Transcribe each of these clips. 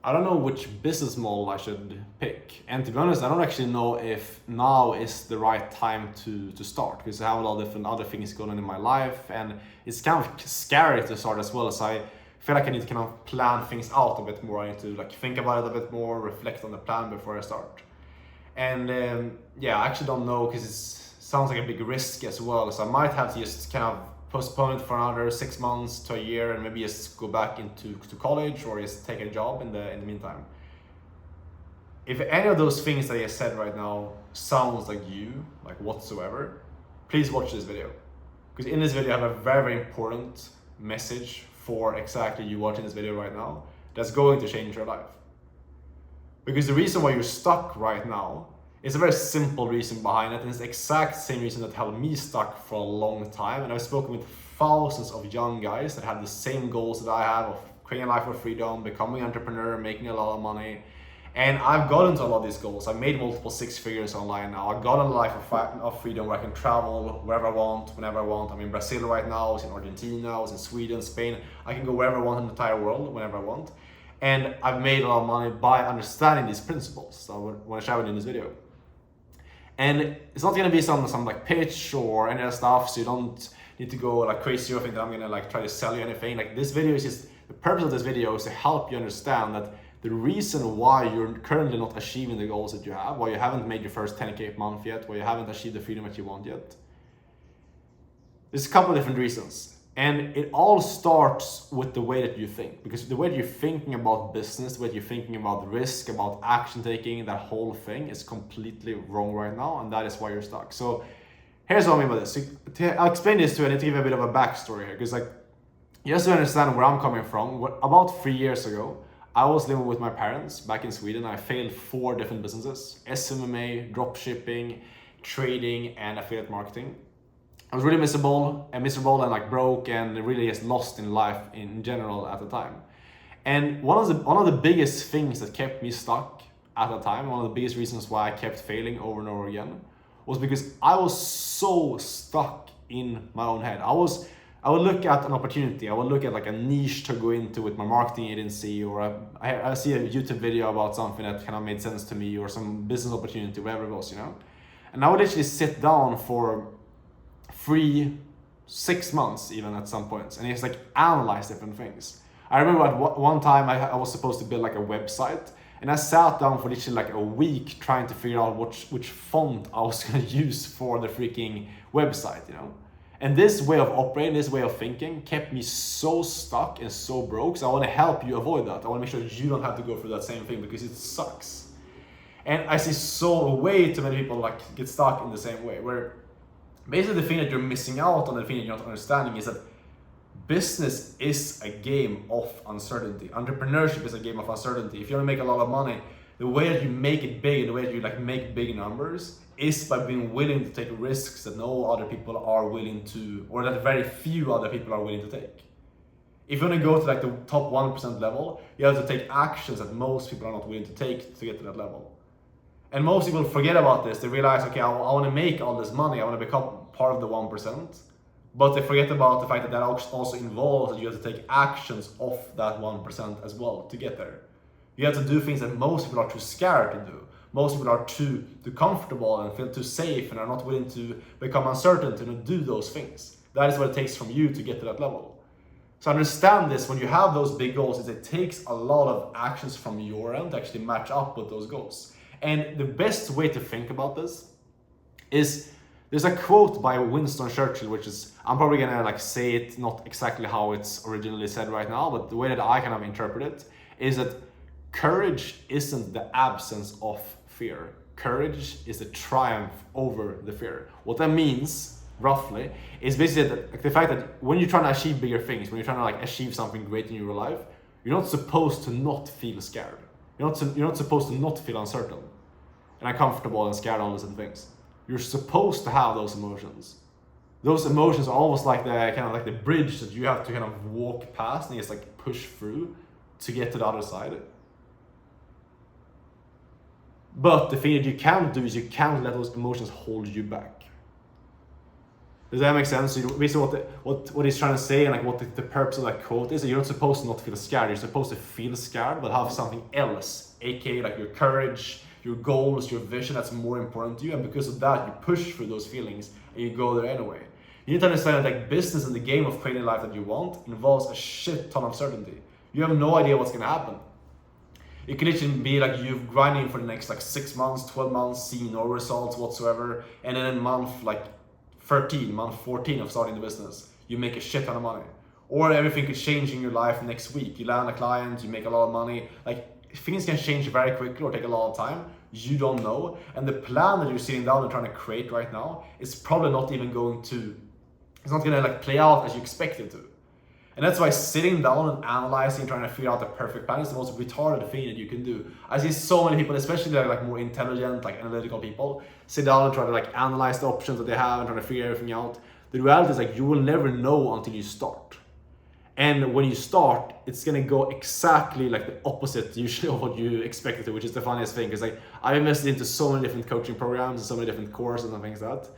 I don't know which business model I should pick. And to be honest, I don't actually know if now is the right time to start, because I have a lot of different other things going on in my life, and it's kind of scary to start as well, as I feel like I need to kind of plan things out a bit more. I need to like think about it a bit more, reflect on the plan before I start. And yeah, I actually don't know, because it sounds like a big risk as well. So I might have to just kind of postpone it for another 6 months to a year, and maybe just go back into college or just take a job in the meantime. If any of those things that I said right now sounds like you, like whatsoever, please watch this video. Because in this video I have a very important message for exactly you watching this video right now that's going to change your life. Because the reason why you're stuck right now is a very simple reason behind it, and it's the exact same reason that held me stuck for a long time. And I've spoken with thousands of young guys that have the same goals that I have, of creating a life of freedom, becoming an entrepreneur, making a lot of money. And I've gotten to a lot of these goals. I've made multiple 6 figures online now. I've got a life of freedom where I can travel wherever I want, whenever I want. I'm in Brazil right now, I was in Argentina, I was in Sweden, Spain. I can go wherever I want in the entire world, whenever I want. And I've made a lot of money by understanding these principles. So I want to share it in this video. And it's not gonna be some like pitch or any other stuff, so you don't need to go like crazy or think that I'm gonna like try to sell you anything. Like, this video is just, the purpose of this video is to help you understand that the reason why you're currently not achieving the goals that you have, why you haven't made your first 10K month yet, why you haven't achieved the freedom that you want yet, there's a couple of different reasons. And it all starts with the way that you think, because the way that you're thinking about business, the way that you're thinking about risk, about action taking, that whole thing is completely wrong right now, and that is why you're stuck. So here's what I mean by this. So I'll explain this to you, and to give you a bit of a backstory here, because like, just to understand where I'm coming from, about 3 years ago, I was living with my parents back in Sweden. I failed 4 different businesses: SMMA, dropshipping, trading, and affiliate marketing. I was really miserable and like broke, and really just lost in life in general at the time. And one of the biggest things that kept me stuck at the time, one of the biggest reasons why I kept failing over and over again, was because I was so stuck in my own head. I would look at an opportunity, I would look at like a niche to go into with my marketing agency, or I see a YouTube video about something that kind of made sense to me, or some business opportunity, whatever it was, you know. And I would actually sit down for 3-6 months even at some points, and just like analyze different things. I remember at one time I was supposed to build like a website, and I sat down for literally like a week trying to figure out which font I was going to use for the freaking website, you know. And this way of operating, this way of thinking kept me so stuck and so broke. So I want to help you avoid that. I want to make sure that you don't have to go through that same thing, because it sucks. And I see way too many people like get stuck in the same way, where basically the thing that you're missing out on, the thing that you're not understanding, is that business is a game of uncertainty. Entrepreneurship is a game of uncertainty. If you want to make a lot of money, the way that you make it big, the way that you like make big numbers, is by being willing to take risks that no other people are willing to, or that very few other people are willing to take. If you want to go to like the top 1% level, you have to take actions that most people are not willing to take to get to that level. And most people forget about this. They realize, okay, I want to make all this money, I want to become part of the 1%. But they forget about the fact that that also involves that you have to take actions of that 1% as well to get there. You have to do things that most people are too scared to do. Most people are too comfortable and feel too safe, and are not willing to become uncertain to do those things. That is what it takes from you to get to that level. So understand this: when you have those big goals, is it takes a lot of actions from your end to actually match up with those goals. And the best way to think about this is, there's a quote by Winston Churchill, which is, I'm probably gonna like say it not exactly how it's originally said right now, but the way that I kind of interpret it is that courage isn't the absence of fear. Courage is the triumph over the fear. What that means, roughly, is basically that, like, the fact that when you're trying to achieve bigger things, when you're trying to like achieve something great in your life, you're not supposed to not feel scared. You're not supposed to not feel uncertain and uncomfortable and scared, all those things. You're supposed to have those emotions. Those emotions are almost like the kind of like the bridge that you have to kind of walk past and just like push through to get to the other side. But the thing that you can't do is you can't let those emotions hold you back. Does that make sense? Basically, what he's trying to say, and like what the purpose of that quote is, that you're not supposed to not feel scared. You're supposed to feel scared, but have something else, aka like your courage, your goals, your vision that's more important to you. And because of that, you push through those feelings and you go there anyway. You need to understand that like business and the game of creating a life that you want involves a shit ton of certainty. You have no idea what's gonna happen. It can literally be like you've grinding for the next like 6 months, 12 months, seeing no results whatsoever, and then in month like 13, month 14 of starting the business, you make a shit ton of money. Or everything could change in your life next week. You land a client, you make a lot of money. Like things can change very quickly or take a lot of time. You don't know. And the plan that you're sitting down and trying to create right now is probably not even going to, it's not gonna like play out as you expect it to. And that's why sitting down and analyzing, trying to figure out the perfect plan is the most retarded thing that you can do. I see so many people, especially like more intelligent, like analytical people, sit down and try to like analyze the options that they have and try to figure everything out. The reality is like you will never know until you start. And when you start, it's gonna go exactly like the opposite usually of what you expect it to, which is the funniest thing. Because like I've invested into so many different coaching programs and so many different courses and things like that.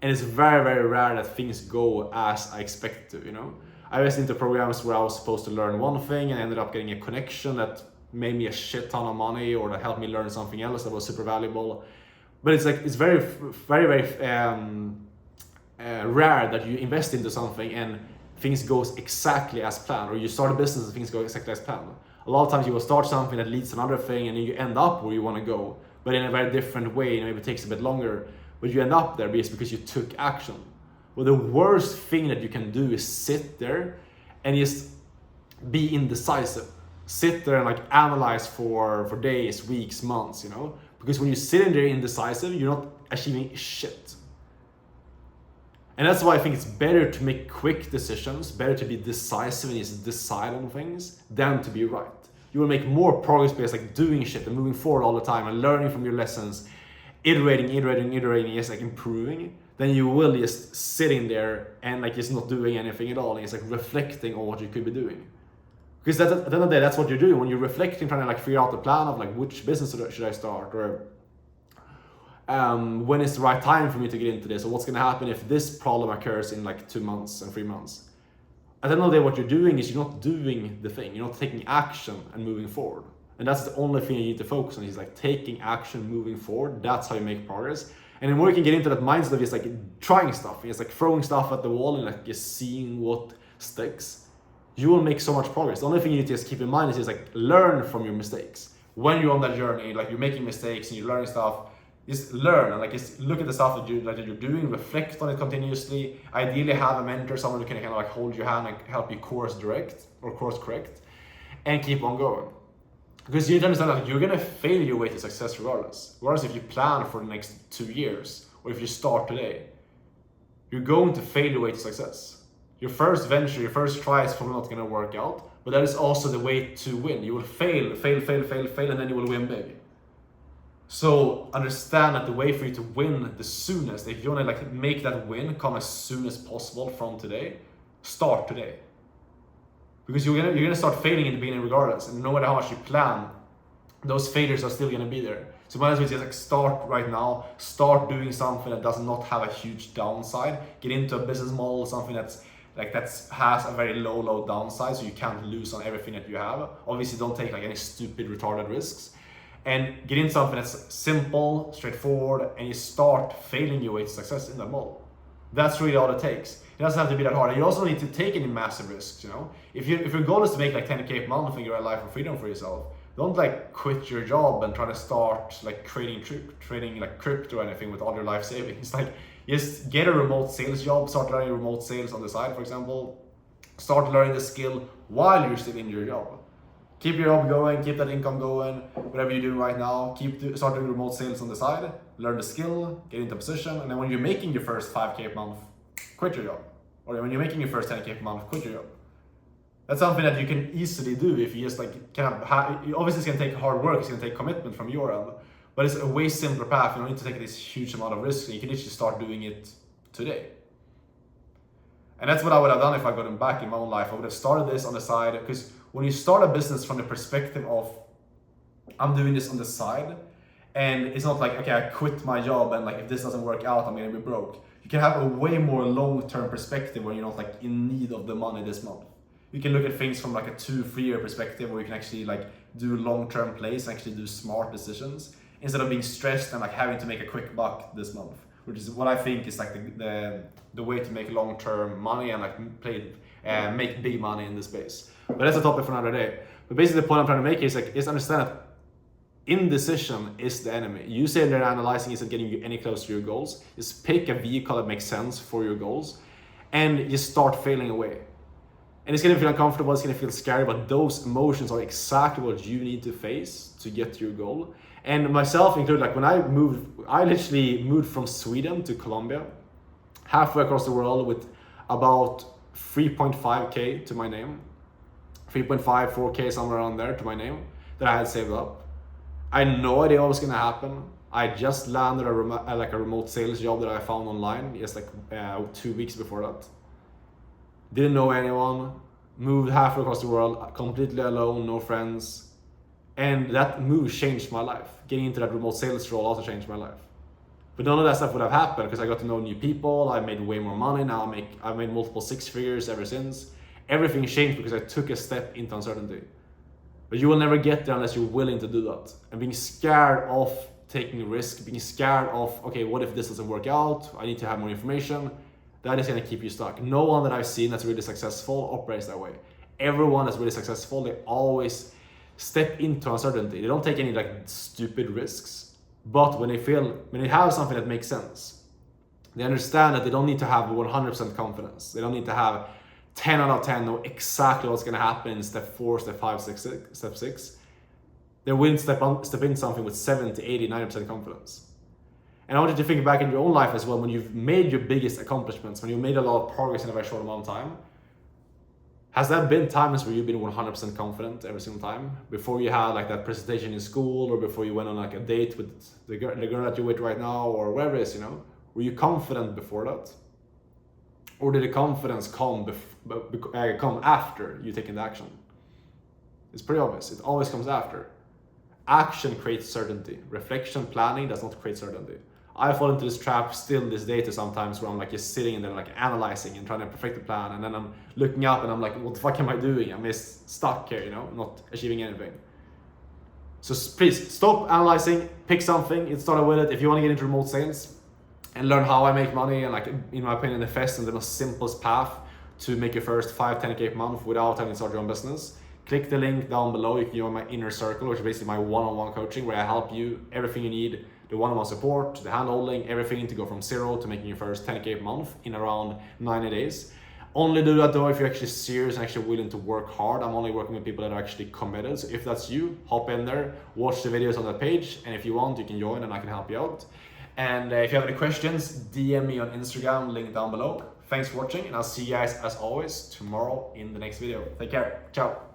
And it's very, very rare that things go as I expect it to, you know? I was into programs where I was supposed to learn one thing and I ended up getting a connection that made me a shit ton of money or that helped me learn something else that was super valuable. But it's like, it's very, very, very rare that you invest into something and things goes exactly as planned, or you start a business and things go exactly as planned. A lot of times you will start something that leads to another thing and you end up where you want to go, but in a very different way, and maybe it takes a bit longer, but you end up there because you took action. Well, the worst thing that you can do is sit there and just be indecisive. Sit there and like analyze for days, weeks, months, you know? Because when you sit in there indecisive, you're not achieving shit. And that's why I think it's better to make quick decisions, better to be decisive and just decide on things than to be right. You will make more progress based like doing shit and moving forward all the time and learning from your lessons, iterating, just like improving. Then you will just sitting there and like just not doing anything at all, and it's like reflecting on what you could be doing. Because at the end of the day, that's what you're doing when you're reflecting, trying to like figure out the plan of like which business should I start, or when is the right time for me to get into this, or what's going to happen if this problem occurs in like 2 months and 3 months. At the end of the day, what you're doing is you're not doing the thing, you're not taking action and moving forward. And that's the only thing you need to focus on, is like taking action, moving forward. That's how you make progress. And the more you can get into that mindset of just like trying stuff, it's like throwing stuff at the wall and like just seeing what sticks, you will make so much progress. The only thing you need to just keep in mind is just like learn from your mistakes. When you're on that journey, like you're making mistakes and you're learning stuff, just learn and like just look at the stuff that you're doing, reflect on it continuously. Ideally have a mentor, someone who can kind of like hold your hand and help you course correct, and keep on going. Because you need to understand that you're gonna fail your way to success regardless. Whereas if you plan for the next 2 years, or if you start today, you're going to fail your way to success. Your first venture, your first try is probably not gonna work out, but that is also the way to win. You will fail, and then you will win big. So understand that the way for you to win the soonest, if you wanna like make that win come as soon as possible from today, start today. Because you're gonna start failing in the beginning regardless, and no matter how much you plan, those failures are still gonna be there. So might as well just like start right now, start doing something that does not have a huge downside. Get into a business model, something that's has a very low downside, so you can't lose on everything that you have. Obviously don't take like any stupid retarded risks. And get in something that's simple, straightforward, and you start failing your way to success in that model. That's really all it takes. It doesn't have to be that hard. And you also need to take any massive risks, you know? If your goal is to make like 10K per month and figure out life of freedom for yourself, don't like quit your job and try to start like trading like crypto or anything with all your life savings. Like just get a remote sales job, start learning remote sales on the side, for example. Start learning the skill while you're still in your job. Keep your job going, keep that income going, whatever you're doing right now, start doing remote sales on the side, learn the skill, get into position, and then when you're making your first 5K per month, quit your job. Or when you're making your first 10K per month, quit your job. That's something that you can easily do if you just like obviously it's gonna take hard work, it's gonna take commitment from your end, but it's a way simpler path. You don't need to take this huge amount of risk, and you can literally start doing it today. And that's what I would have done if I got back in my own life. I would have started this on the side, because when you start a business from the perspective of, I'm doing this on the side, and it's not like, okay, I quit my job and like if this doesn't work out, I'm gonna be broke. you can have a way more long-term perspective when you're not like in need of the money this month. You can look at things from like a 2-3 year perspective where you can actually like do long-term plays and actually do smart decisions instead of being stressed and like having to make a quick buck this month, which is what I think is like the way to make long-term money and like make big money in this space. But that's a topic for another day. But basically the point I'm trying to make is understand that indecision is the enemy. You say that analyzing isn't getting you any closer to your goals. Just pick a vehicle that makes sense for your goals and you start failing away. And it's gonna feel uncomfortable, it's gonna feel scary, but those emotions are exactly what you need to face to get to your goal. And myself included, like when I literally moved from Sweden to Colombia, halfway across the world with about 3.5K to my name, 3.5, 4K, somewhere around there to my name that I had saved up. I had no idea what was gonna happen. I just landed a remote sales job that I found online just like 2 weeks before that. Didn't know anyone, moved halfway across the world, completely alone, no friends. And that move changed my life. Getting into that remote sales role also changed my life. But none of that stuff would have happened because I got to know new people, I made way more money, now I've made multiple 6 figures ever since. Everything changed because I took a step into uncertainty. But you will never get there unless you're willing to do that. And being scared of taking a risk, being scared of, okay, what if this doesn't work out? I need to have more information. That is gonna keep you stuck. No one that I've seen that's really successful operates that way. Everyone that's really successful, they always step into uncertainty. They don't take any like stupid risks. But when they have something that makes sense, they understand that they don't need to have 100% confidence. They don't need to have 10 out of 10 know exactly what's gonna happen in step 4, step 5, step 6. They're willing to step in something with 70, 80, 90% confidence. And I want you to think back in your own life as well, when you've made your biggest accomplishments, when you've made a lot of progress in a very short amount of time. Has there been times where you've been 100% confident every single time? Before you had like that presentation in school, or before you went on like a date with the girl that you're with right now, or wherever it is, you know? Were you confident before that? Or did the confidence come after you taking the action? It's pretty obvious, it always comes after. Action creates certainty. Reflection, planning does not create certainty. I fall into this trap still this day to sometimes where I'm like just sitting there like analyzing and trying to perfect the plan, and then I'm looking up and I'm like, what the fuck am I doing? I'm just stuck here, you know, not achieving anything. So please stop analyzing, pick something, get started with it. If you want to get into remote sales and learn how I make money and like, in my opinion, invest in the most simplest path to make your first 5-10K per month without having to start your own business, click the link down below. You can join my inner circle, which is basically my one-on-one coaching where I help you everything you need, the one-on-one support, the hand-holding, everything to go from 0 to making your first 10K per month in around 90 days. Only do that though if you're actually serious and actually willing to work hard. I'm only working with people that are actually committed. So if that's you, hop in there, watch the videos on that page. And if you want, you can join and I can help you out. And if you have any questions, DM me on Instagram, link down below. Thanks for watching, and I'll see you guys as always tomorrow in the next video. Take care, ciao.